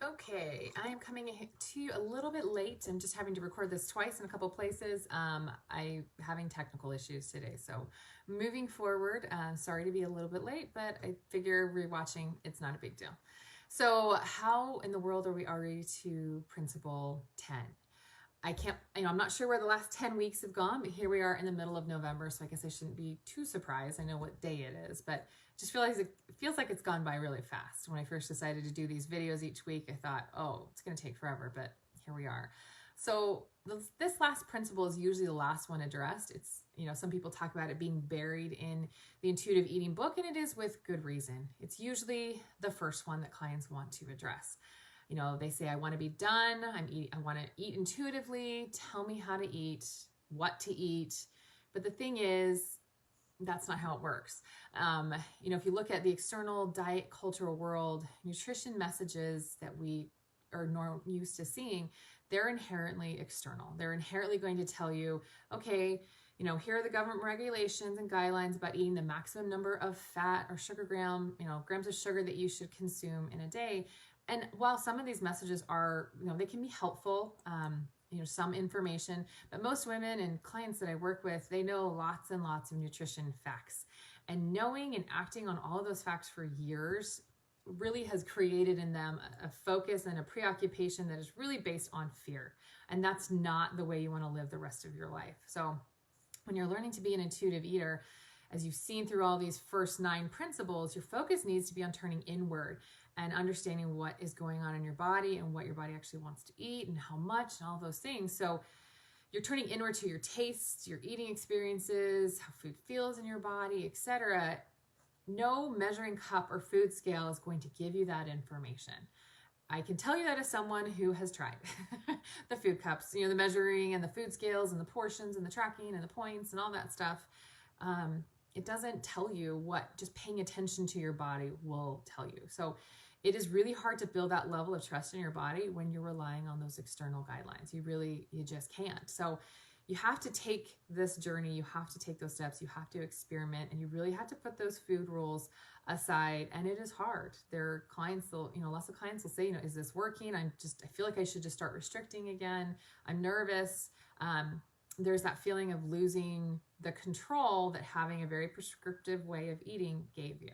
Okay, I am coming to you a little bit late. I'm just having to record this twice in a couple places. I'm having technical issues today, so moving forward, sorry to be a little bit late, but I figure rewatching, it's not a big deal. So how in the world are we already to principle 10? I can't, I'm not sure where the last 10 weeks have gone, but here we are in the middle of November, so I guess I shouldn't be too surprised. I know what day it is, but just it feels like it's gone by really fast. When I first decided to do these videos each week, I thought, oh, it's going to take forever, but here we are. So this last principle is usually the last one addressed. It's, some people talk about it being buried in the intuitive eating book, and it is with good reason. It's usually the first one that clients want to address. They say, I want to be done. I want to eat intuitively. Tell me how to eat, what to eat. But the thing is, that's not how it works. If you look at the external diet cultural world, nutrition messages that we are used to seeing, they're inherently external. They're inherently going to tell you, okay, here are the government regulations and guidelines about eating the maximum number of fat or sugar grams of sugar that you should consume in a day. And while some of these messages are, they can be helpful, some information, but most women and clients that I work with, they know lots and lots of nutrition facts. And knowing and acting on all of those facts for years really has created in them a focus and a preoccupation that is really based on fear. And that's not the way you want to live the rest of your life. So when you're learning to be an intuitive eater, as you've seen through all these first 9 principles, your focus needs to be on turning inward and understanding what is going on in your body and what your body actually wants to eat and how much and all those things. So you're turning inward to your tastes, your eating experiences, how food feels in your body, etc. No measuring cup or food scale is going to give you that information. I can tell you that as someone who has tried the food cups, the measuring and the food scales and the portions and the tracking and the points and all that stuff. It doesn't tell you what just paying attention to your body will tell you. So it is really hard to build that level of trust in your body when you're relying on those external guidelines. You just can't. So you have to take this journey, you have to take those steps, you have to experiment, and you really have to put those food rules aside. And it is hard. Their clients will, lots of clients will say, is this working? I feel like I should just start restricting again. I'm nervous. There's that feeling of losing the control that having a very prescriptive way of eating gave you.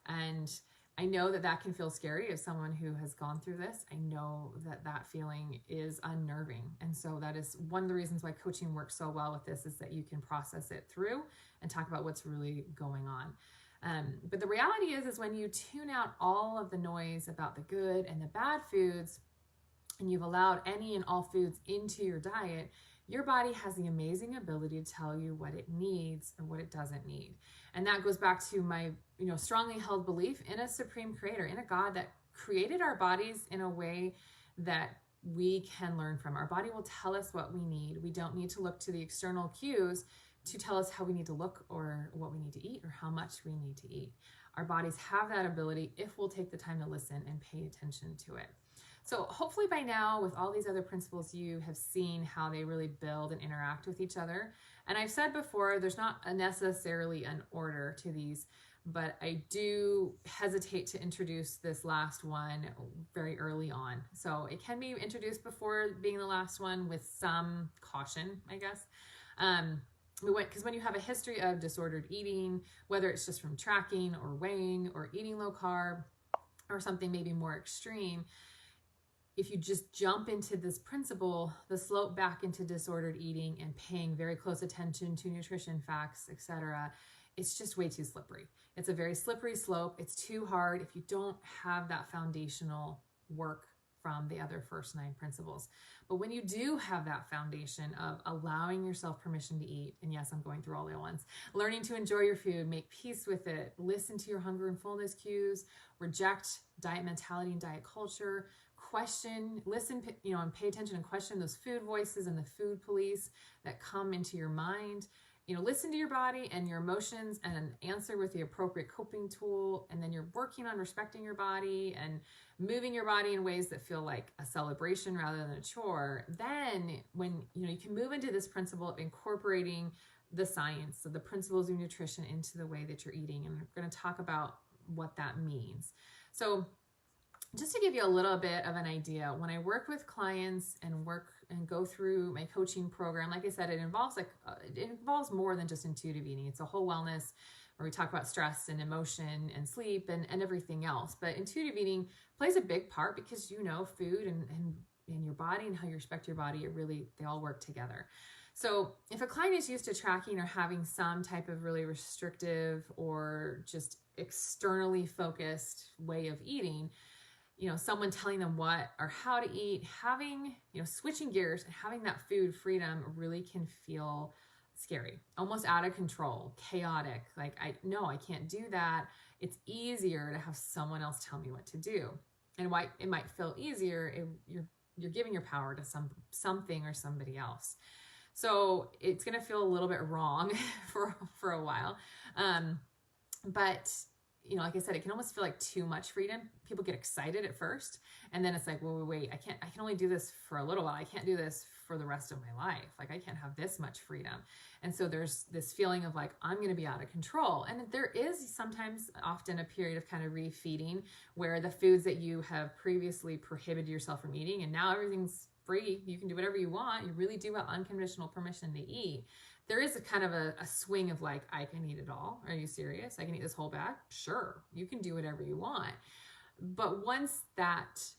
And I know that can feel scary as someone who has gone through this. I know that feeling is unnerving. And so that is one of the reasons why coaching works so well with this, is that you can process it through and talk about what's really going on. But the reality is when you tune out all of the noise about the good and the bad foods, and you've allowed any and all foods into your diet, your body has the amazing ability to tell you what it needs and what it doesn't need. And that goes back to my, strongly held belief in a supreme creator, in a God that created our bodies in a way that we can learn from. Our body will tell us what we need. We don't need to look to the external cues to tell us how we need to look or what we need to eat or how much we need to eat. Our bodies have that ability if we'll take the time to listen and pay attention to it. So hopefully by now, with all these other principles, you have seen how they really build and interact with each other. And I've said before, there's not necessarily an order to these, but I do hesitate to introduce this last one very early on. So it can be introduced before being the last one with some caution, I guess. Because when you have a history of disordered eating, whether it's just from tracking or weighing or eating low carb or something maybe more extreme, if you just jump into this principle, the slope back into disordered eating and paying very close attention to nutrition facts, etc., it's just way too slippery. It's a very slippery slope. It's too hard if you don't have that foundational work from the other first 9 principles. But when you do have that foundation of allowing yourself permission to eat, and yes, I'm going through all the ones, learning to enjoy your food, make peace with it, listen to your hunger and fullness cues, reject diet mentality and diet culture, question, listen, and pay attention and question those food voices and the food police that come into your mind. Listen to your body and your emotions and answer with the appropriate coping tool. And then you're working on respecting your body and moving your body in ways that feel like a celebration rather than a chore. Then when, you can move into this principle of incorporating the science of the principles of nutrition into the way that you're eating. And we're going to talk about what that means. So just to give you a little bit of an idea, when I work with clients and go through my coaching program, like I said, it involves more than just intuitive eating. It's a whole wellness where we talk about stress and emotion and sleep and everything else. But intuitive eating plays a big part because food and your body and how you respect your body, they all work together. So if a client is used to tracking or having some type of really restrictive or just externally focused way of eating, someone telling them what or how to eat, switching gears and having that food freedom really can feel scary, almost out of control, chaotic. Like, I can't do that. It's easier to have someone else tell me what to do. And why it might feel easier, you're giving your power to something or somebody else. So it's going to feel a little bit wrong for a while. But like I said, it can almost feel like too much freedom. People get excited at first, and then it's like, well, wait, I can only do this for a little while. I can't do this for the rest of my life. Like, I can't have this much freedom. And so there's this feeling of like, I'm going to be out of control. And there is often a period of kind of refeeding where the foods that you have previously prohibited yourself from eating, and now everything's free. You can do whatever you want. You really do have unconditional permission to eat. There is a kind of a swing of like, I can eat it all. Are you serious? I can eat this whole bag? Sure. You can do whatever you want. But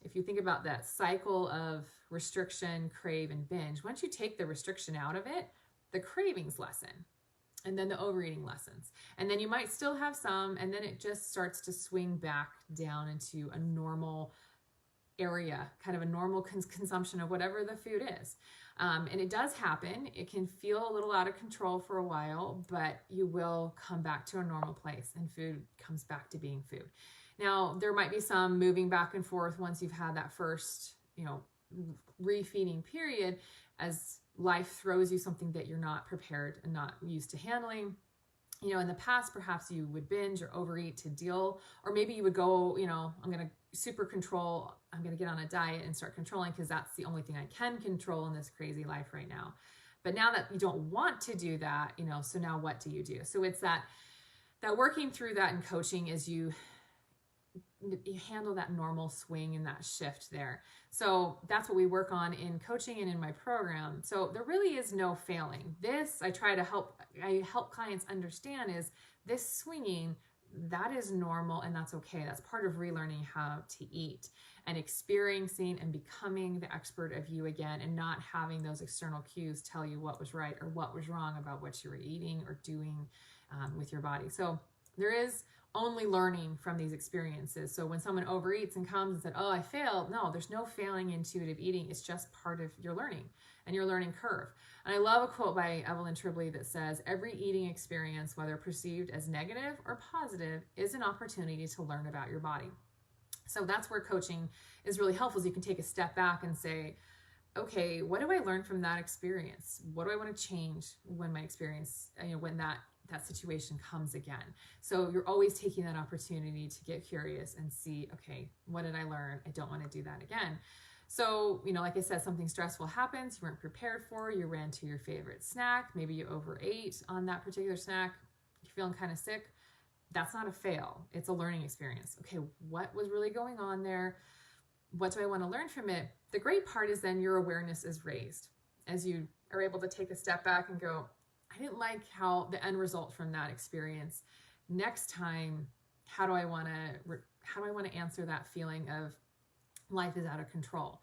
if you think about that cycle of restriction, crave, and binge, once you take the restriction out of it, the cravings lessen. And then the overeating lessens. And then you might still have some, and then it just starts to swing back down into a normal area, kind of a normal consumption of whatever the food is. And it does happen. It can feel a little out of control for a while, but you will come back to a normal place and food comes back to being food. Now, there might be some moving back and forth once you've had that first, refeeding period, as life throws you something that you're not prepared and not used to handling. In the past, perhaps you would binge or overeat to deal, or maybe you would go, I'm going to super control. I'm going to get on a diet and start controlling because that's the only thing I can control in this crazy life right now. But now that you don't want to do that, so now what do you do? So it's that working through that in coaching is you handle that normal swing and that shift there. So that's what we work on in coaching and in my program. So there really is no failing. This I help clients understand is this swinging, that is normal and that's okay. That's part of relearning how to eat and experiencing and becoming the expert of you again, and not having those external cues tell you what was right or what was wrong about what you were eating or doing with your body. So there is only learning from these experiences. So when someone overeats and comes and said, oh, I failed, no, there's no failing intuitive eating. It's just part of your learning and your learning curve. And I love a quote by Evelyn Tribole that says, every eating experience, whether perceived as negative or positive, is an opportunity to learn about your body. So that's where coaching is really helpful, is you can take a step back and say, okay, what do I learn from that experience? What do I want to change when my experience, when that situation comes again? So you're always taking that opportunity to get curious and see, okay, what did I learn? I don't want to do that again. So, like I said, something stressful happens, you weren't prepared for, you ran to your favorite snack, maybe you overate on that particular snack, you're feeling kind of sick. That's not a fail. It's a learning experience. Okay, what was really going on there? What do I want to learn from it? The great part is then your awareness is raised as you are able to take a step back and go, I didn't like how the end result from that experience. Next time, how do I want to answer that feeling of life is out of control?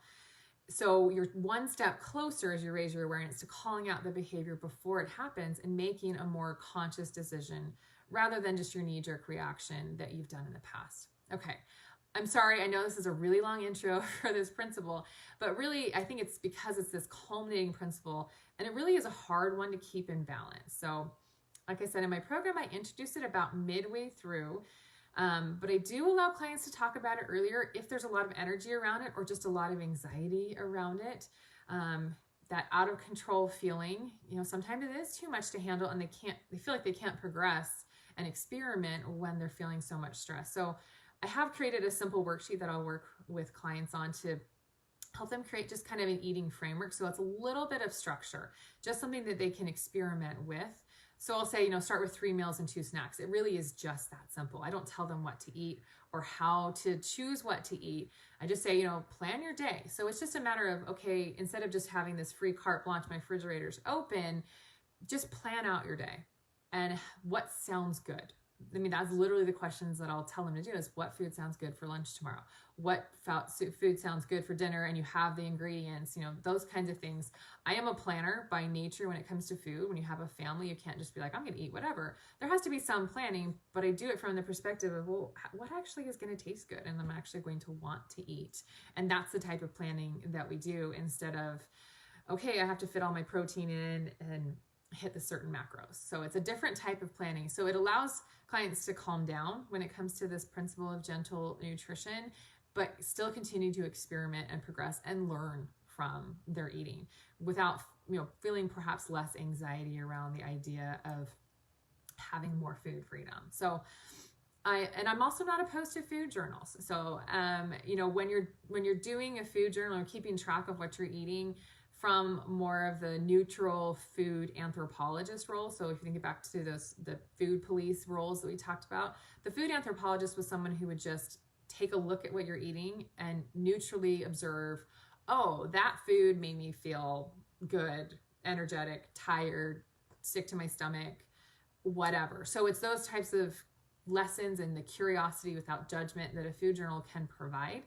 So you're one step closer as you raise your awareness to calling out the behavior before it happens and making a more conscious decision rather than just your knee-jerk reaction that you've done in the past. Okay. I'm sorry, I know this is a really long intro for this principle, but really I think it's because it's this culminating principle, and it really is a hard one to keep in balance. So like I said, in my program, I introduced it about midway through, but I do allow clients to talk about it earlier if there's a lot of energy around it or just a lot of anxiety around it. That out of control feeling, sometimes it is too much to handle, and they feel like they can't progress and experiment when they're feeling so much stress. So I have created a simple worksheet that I'll work with clients on to help them create just kind of an eating framework. So it's a little bit of structure, just something that they can experiment with. So I'll say, start with 3 meals and 2 snacks. It really is just that simple. I don't tell them what to eat or how to choose what to eat. I just say, plan your day. So it's just a matter of, okay, instead of just having this free carte blanche, my refrigerator's open, just plan out your day and what sounds good. I mean, that's literally the questions that I'll tell them to do is what food sounds good for lunch tomorrow? What food sounds good for dinner? And you have the ingredients, those kinds of things. I am a planner by nature when it comes to food. When you have a family, you can't just be like, I'm going to eat whatever. There has to be some planning, but I do it from the perspective of, well, what actually is going to taste good and I'm actually going to want to eat. And that's the type of planning that we do instead of, okay, I have to fit all my protein in and hit the certain macros. So it's a different type of planning. So it allows clients to calm down when it comes to this principle of gentle nutrition, but still continue to experiment and progress and learn from their eating without, feeling perhaps less anxiety around the idea of having more food freedom. So I'm also not opposed to food journals. So, when you're doing a food journal or keeping track of what you're eating, from more of the neutral food anthropologist role. So if you think back to the food police roles that we talked about, the food anthropologist was someone who would just take a look at what you're eating and neutrally observe, oh, that food made me feel good, energetic, tired, sick to my stomach, whatever. So it's those types of lessons and the curiosity without judgment that a food journal can provide.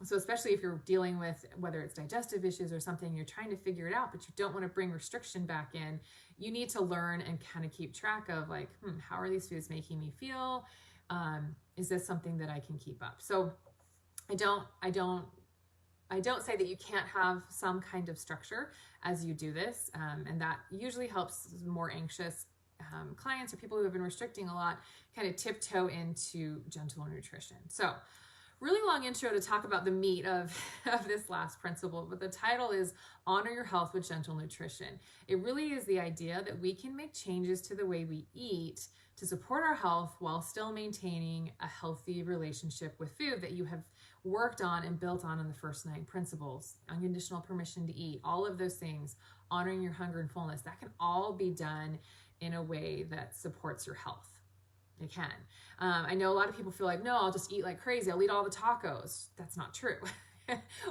So especially if you're dealing with whether it's digestive issues or something, you're trying to figure it out, but you don't want to bring restriction back in, you need to learn and kind of keep track of like, how are these foods making me feel? Is this something that I can keep up? So I don't say that you can't have some kind of structure as you do this. And that usually helps more anxious clients or people who have been restricting a lot kind of tiptoe into gentle nutrition. So really long intro to talk about the meat of this last principle, but the title is Honor Your Health with Gentle Nutrition. It really is the idea that we can make changes to the way we eat to support our health while still maintaining a healthy relationship with food that you have worked on and built on in the first 9 principles. Unconditional permission to eat, all of those things, honoring your hunger and fullness, that can all be done in a way that supports your health. It can. I know a lot of people feel like, no, I'll just eat like crazy. I'll eat all the tacos. That's not true.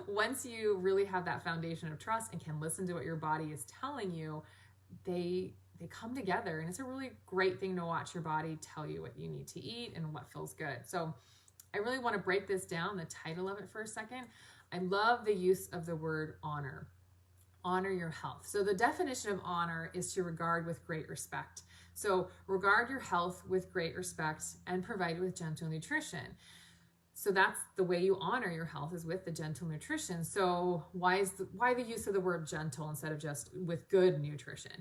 Once you really have that foundation of trust and can listen to what your body is telling you, they come together. And it's a really great thing to watch your body tell you what you need to eat and what feels good. So I really want to break this down, the title of it for a second. I love the use of the word honor. Honor your health. So the definition of honor is to regard with great respect. So regard your health with great respect and provide with gentle nutrition. So that's the way you honor your health is with the gentle nutrition. So why the use of the word gentle instead of just with good nutrition?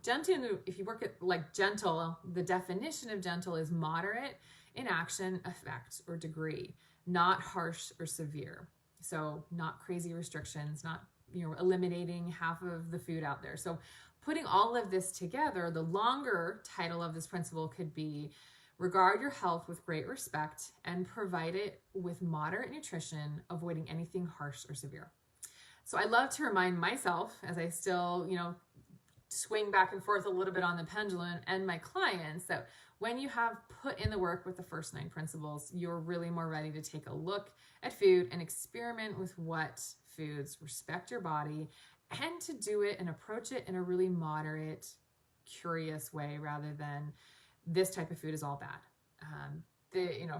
Gentle, if you work at like gentle, the definition of gentle is moderate in action, effect, or degree, not harsh or severe. So not crazy restrictions, not eliminating half of the food out there. So putting all of this together, the longer title of this principle could be regard your health with great respect and provide it with moderate nutrition, avoiding anything harsh or severe. So I love to remind myself as I still, swing back and forth a little bit on the pendulum and my clients that when you have put in the work with the first 9 principles, you're really more ready to take a look at food and experiment with what foods respect your body and to do it and approach it in a really moderate, curious way rather than this type of food is all bad.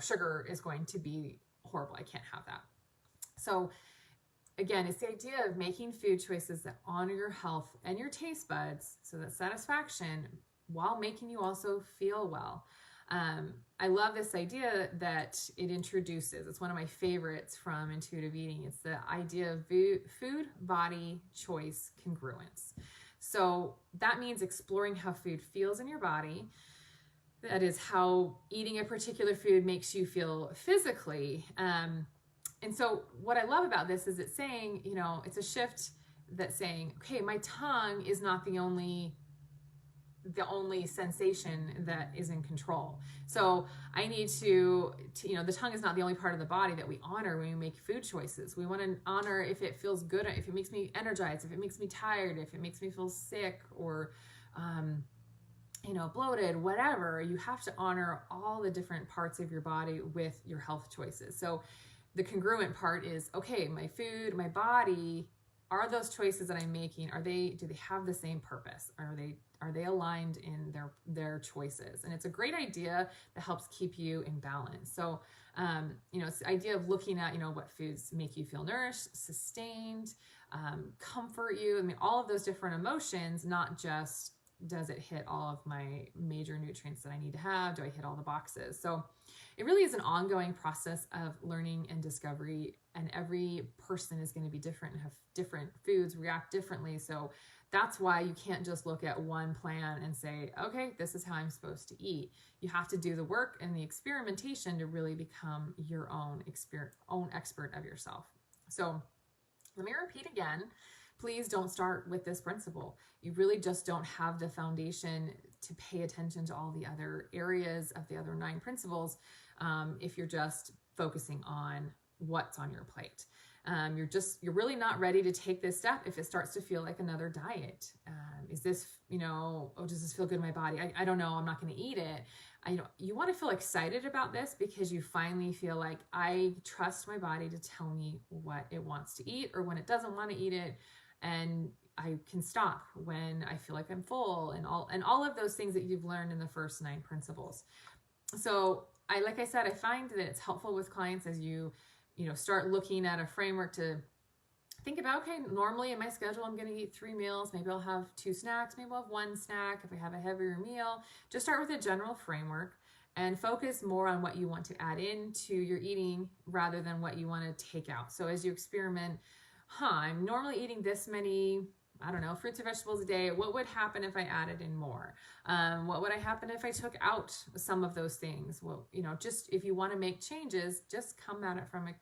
Sugar is going to be horrible. I can't have that. So again, it's the idea of making food choices that honor your health and your taste buds so that satisfaction while making you also feel well. I love this idea that it introduces. It's one of my favorites from intuitive eating. It's the idea of food, body, choice, congruence. So that means exploring how food feels in your body. That is how eating a particular food makes you feel physically. And so what I love about this is it's saying, it's a shift that's saying, okay, my tongue is not the only sensation that is in control. So I need to, the tongue is not the only part of the body that we honor when we make food choices. We want to honor if it feels good, if it makes me energized, if it makes me tired, if it makes me feel sick or bloated, whatever. You have to honor all the different parts of your body with your health choices. So the congruent part is, okay, my food, my body, are those choices that I'm making, do they have the same purpose? Are they aligned in their choices? And it's a great idea that helps keep you in balance. So, it's the idea of looking at, what foods make you feel nourished, sustained, comfort you. I mean, all of those different emotions, not just does it hit all of my major nutrients that I need to have? Do I hit all the boxes? So it really is an ongoing process of learning and discovery, and every person is going to be different and have different foods react differently. So that's why you can't just look at one plan and say, okay, this is how I'm supposed to eat. You have to do the work and the experimentation to really become your own expert of yourself. So let me repeat again. Please don't start with this principle. You really just don't have the foundation to pay attention to all the other areas of the other 9 principles if you're just focusing on what's on your plate. You're really not ready to take this step if it starts to feel like another diet. Is this, does this feel good in my body? I don't know. I'm not going to eat it. You want to feel excited about this because you finally feel like I trust my body to tell me what it wants to eat or when it doesn't want to eat it. And I can stop when I feel like I'm full and all of those things that you've learned in the first 9 principles. So like I said, I find that it's helpful with clients as you start looking at a framework to think about, okay, normally in my schedule, I'm going to eat 3 meals. Maybe I'll have 2 snacks. Maybe I'll have 1 snack if I have a heavier meal. Just start with a general framework and focus more on what you want to add into your eating rather than what you want to take out. So as you experiment, I'm normally eating this many, fruits or vegetables a day. What would happen if I added in more? What would happen if I took out some of those things? Well, just if you want to make changes, just come at it from a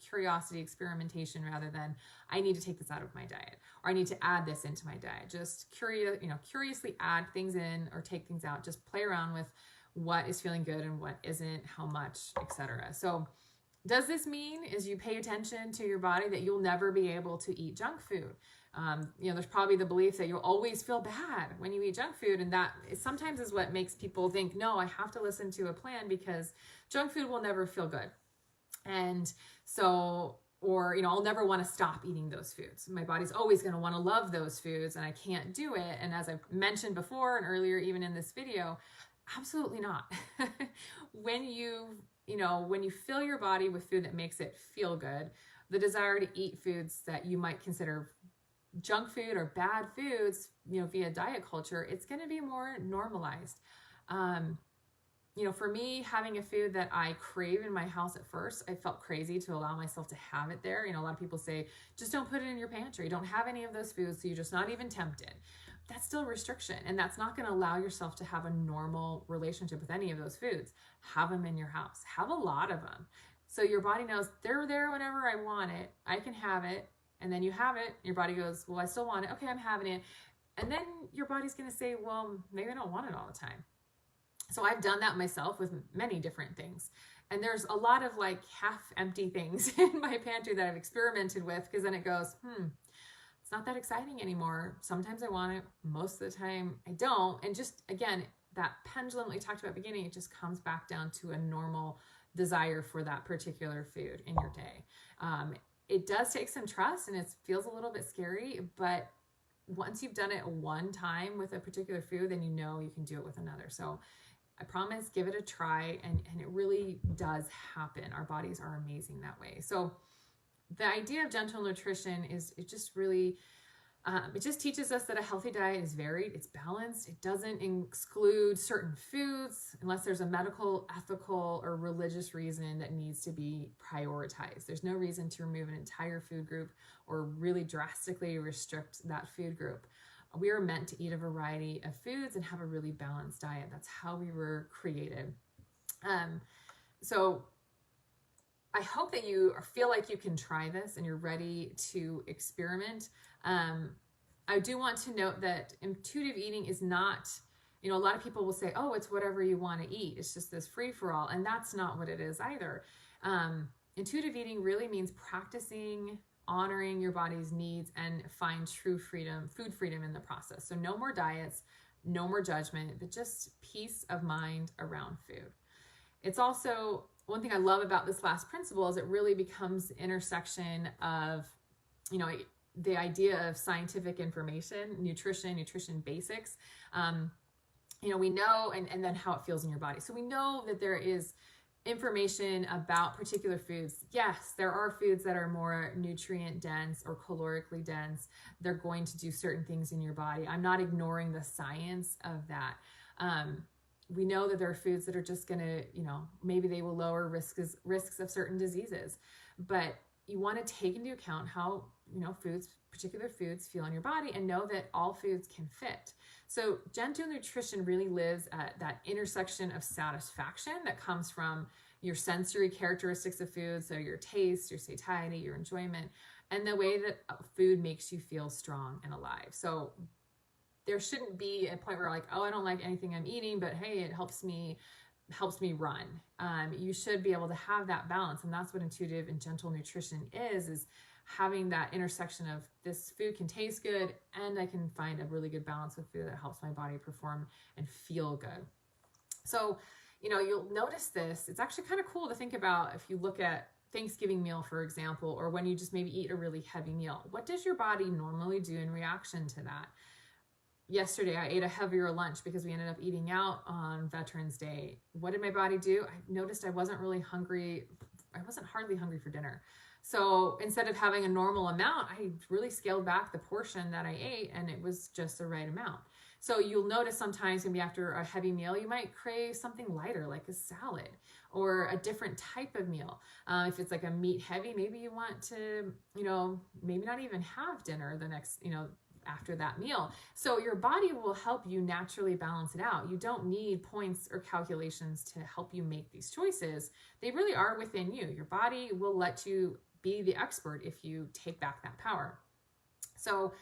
curiosity experimentation rather than I need to take this out of my diet or I need to add this into my diet. Just curiously add things in or take things out. Just play around with what is feeling good and what isn't, how much, etc. So does this mean as you pay attention to your body that you'll never be able to eat junk food? There's probably the belief that you'll always feel bad when you eat junk food. And that sometimes is what makes people think, no, I have to listen to a plan because junk food will never feel good. And so, I'll never want to stop eating those foods. My body's always going to want to love those foods and I can't do it. And as I've mentioned before and earlier, even in this video, absolutely not. When you fill your body with food that makes it feel good, the desire to eat foods that you might consider junk food or bad foods, via diet culture, it's going to be more normalized. For me, having a food that I crave in my house at first, I felt crazy to allow myself to have it there. A lot of people say, just don't put it in your pantry. Don't have any of those foods, so you're just not even tempted. That's still restriction, and that's not going to allow yourself to have a normal relationship with any of those foods. Have them in your house. Have a lot of them. So your body knows they're there whenever I want it. I can have it. And then you have it. Your body goes, well, I still want it. Okay, I'm having it. And then your body's going to say, well, maybe I don't want it all the time. So I've done that myself with many different things. And there's a lot of like half empty things in my pantry that I've experimented with because then it goes, it's not that exciting anymore. Sometimes I want it. Most of the time I don't. And just, again, that pendulum we talked about at the beginning, it just comes back down to a normal desire for that particular food in your day. It does take some trust and it feels a little bit scary, but once you've done it one time with a particular food, then you can do it with another. So I promise, give it a try, and it really does happen. Our bodies are amazing that way. So the idea of gentle nutrition is it just really, it just teaches us that a healthy diet is varied, it's balanced, it doesn't exclude certain foods unless there's a medical, ethical, or religious reason that needs to be prioritized. There's no reason to remove an entire food group or really drastically restrict that food group. We are meant to eat a variety of foods and have a really balanced diet. That's how we were created. So I hope that you feel like you can try this and you're ready to experiment. I do want to note that intuitive eating is not, a lot of people will say, oh, it's whatever you want to eat. It's just this free-for-all. And that's not what it is either. Intuitive eating really means practicing honoring your body's needs and find true freedom, food freedom in the process. So no more diets, no more judgment, but just peace of mind around food. It's also, one thing I love about this last principle is it really becomes the intersection of, you know, the idea of scientific information, nutrition basics. You know, we know, and then how it feels in your body. So we know that there is information about particular foods. Yes, there are foods that are more nutrient dense or calorically dense. They're going to do certain things in your body. I'm not ignoring the science of that. We know that there are foods that are just going to, you know, maybe they will lower risks of certain diseases, but you want to take into account how, you know, particular foods feel in your body, and know that all foods can fit. So gentle nutrition really lives at that intersection of satisfaction that comes from your sensory characteristics of food. So your taste, your satiety, your enjoyment, and the way that food makes you feel strong and alive. So there shouldn't be a point where like, oh, I don't like anything I'm eating, but hey, it helps me run. You should be able to have that balance. And that's what intuitive and gentle nutrition is having that intersection of this food can taste good and I can find a really good balance of food that helps my body perform and feel good. So, you know, you'll notice this. It's actually kind of cool to think about if you look at Thanksgiving meal, for example, or when you just maybe eat a really heavy meal. What does your body normally do in reaction to that? Yesterday, I ate a heavier lunch because we ended up eating out on Veterans Day. What did my body do? I noticed I wasn't really hungry. I wasn't hardly hungry for dinner. So instead of having a normal amount, I really scaled back the portion that I ate, and it was just the right amount. So you'll notice sometimes maybe after a heavy meal, you might crave something lighter, like a salad or a different type of meal. If it's like a meat heavy, maybe you want to, you know, maybe not even have dinner the next, you know, after that meal. So your body will help you naturally balance it out. You don't need points or calculations to help you make these choices. They really are within you. Your body will let you be the expert if you take back that power. So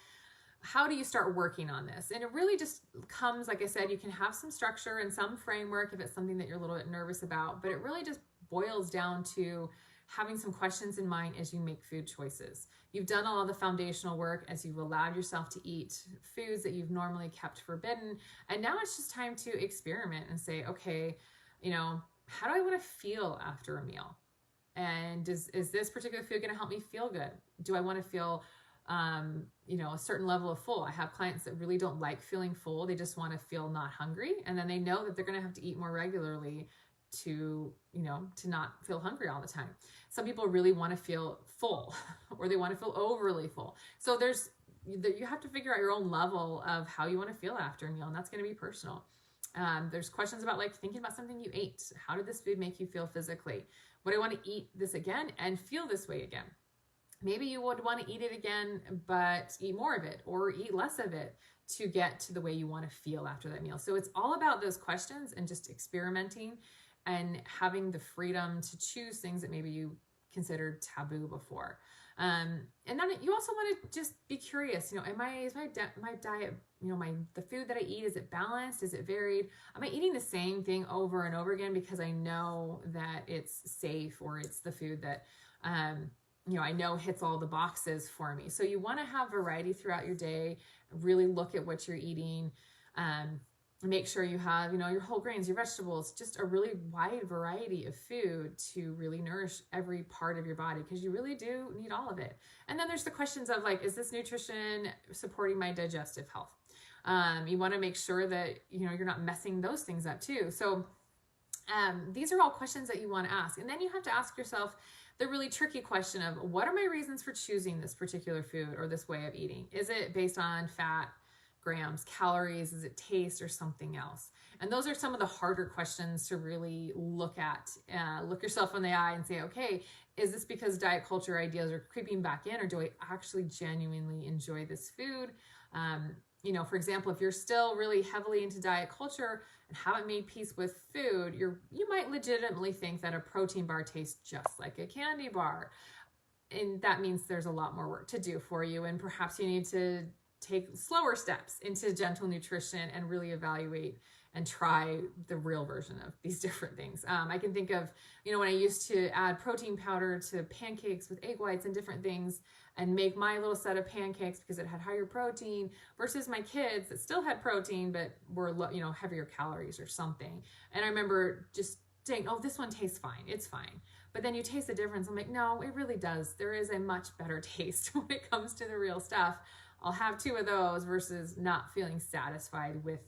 how do you start working on this? And it really just comes, like I said, you can have some structure and some framework if it's something that you're a little bit nervous about, but it really just boils down to having some questions in mind as you make food choices. You've done all of the foundational work as you've allowed yourself to eat foods that you've normally kept forbidden. And now it's just time to experiment and say, okay, you know, how do I want to feel after a meal? And is this particular food going to help me feel good? Do I want to feel, you know, a certain level of full? I have clients that really don't like feeling full. They just want to feel not hungry. And then they know that they're going to have to eat more regularly to, you know, to not feel hungry all the time. Some people really want to feel full or they want to feel overly full. So you have to figure out your own level of how you want to feel after a meal, and that's going to be personal. There's questions about like thinking about something you ate. How did this food make you feel physically? Would I want to eat this again and feel this way again? Maybe you would want to eat it again, but eat more of it or eat less of it to get to the way you want to feel after that meal. So it's all about those questions and just experimenting and having the freedom to choose things that maybe you considered taboo before. And then you also want to just be curious, you know, is my diet, you know, the food that I eat, is it balanced? Is it varied? Am I eating the same thing over and over again because I know that it's safe or it's the food that, you know, I know hits all the boxes for me. So you want to have variety throughout your day, really look at what you're eating, make sure you have, you know, your whole grains, your vegetables, just a really wide variety of food to really nourish every part of your body, because you really do need all of it. And then there's the questions of like, is this nutrition supporting my digestive health? You want to make sure that, you know, you're not messing those things up too. So these are all questions that you want to ask. And then you have to ask yourself the really tricky question of, what are my reasons for choosing this particular food or this way of eating? Is it based on fat, grams, calories? Is it taste or something else? And those are some of the harder questions to really look at. Look yourself in the eye and say, okay, is this because diet culture ideas are creeping back in, or do I actually genuinely enjoy this food? You know, for example, if you're still really heavily into diet culture and haven't made peace with food, you might legitimately think that a protein bar tastes just like a candy bar. And that means there's a lot more work to do for you. And perhaps you need to take slower steps into gentle nutrition and really evaluate and try the real version of these different things. I can think of, when I used to add protein powder to pancakes with egg whites and different things and make my little set of pancakes because it had higher protein versus my kids that still had protein but were, heavier calories or something. And I remember just saying, oh, this one tastes fine. It's fine. But then you taste the difference. I'm like, no, it really does. There is a much better taste when it comes to the real stuff. I'll have 2 of those versus not feeling satisfied with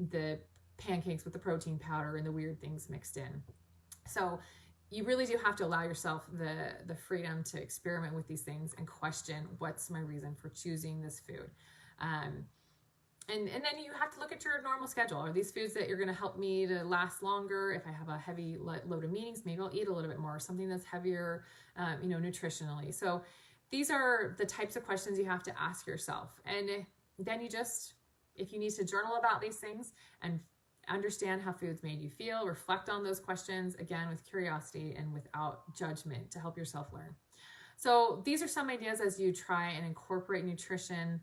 the pancakes with the protein powder and the weird things mixed in. So you really do have to allow yourself the freedom to experiment with these things and question, what's my reason for choosing this food? And then you have to look at your normal schedule. Are these foods that you're going to help me to last longer? If I have a heavy load of meetings, maybe I'll eat a little bit more, something that's heavier, nutritionally. So these are the types of questions you have to ask yourself. And then if you need to journal about these things and understand how foods made you feel, reflect on those questions, again, with curiosity and without judgment to help yourself learn. So these are some ideas as you try and incorporate nutrition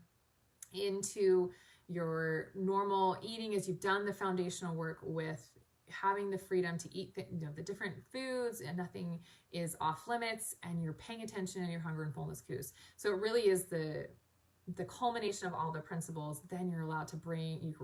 into your normal eating, as you've done the foundational work with having the freedom to eat the different foods and nothing is off limits, and you're paying attention in your hunger and fullness cues. So it really is the culmination of all the principles. Then you're allowed to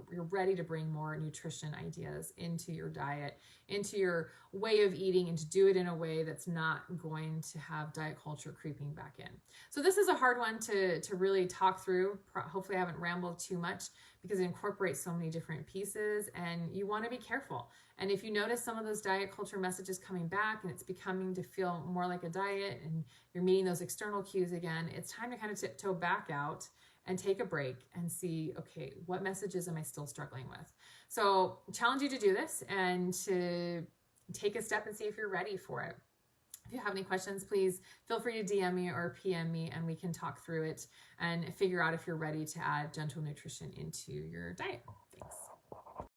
you're ready to bring more nutrition ideas into your diet, into your way of eating, and to do it in a way that's not going to have diet culture creeping back in. So this is a hard one to really talk through. Hopefully I haven't rambled too much because it incorporates so many different pieces, and you want to be careful. And if you notice some of those diet culture messages coming back and it's becoming to feel more like a diet and you're meeting those external cues again, it's time to kind of tiptoe back out and take a break and see, okay, what messages am I still struggling with? So challenge you to do this and to take a step and see if you're ready for it. If you have any questions, please feel free to DM me or PM me and we can talk through it and figure out if you're ready to add gentle nutrition into your diet.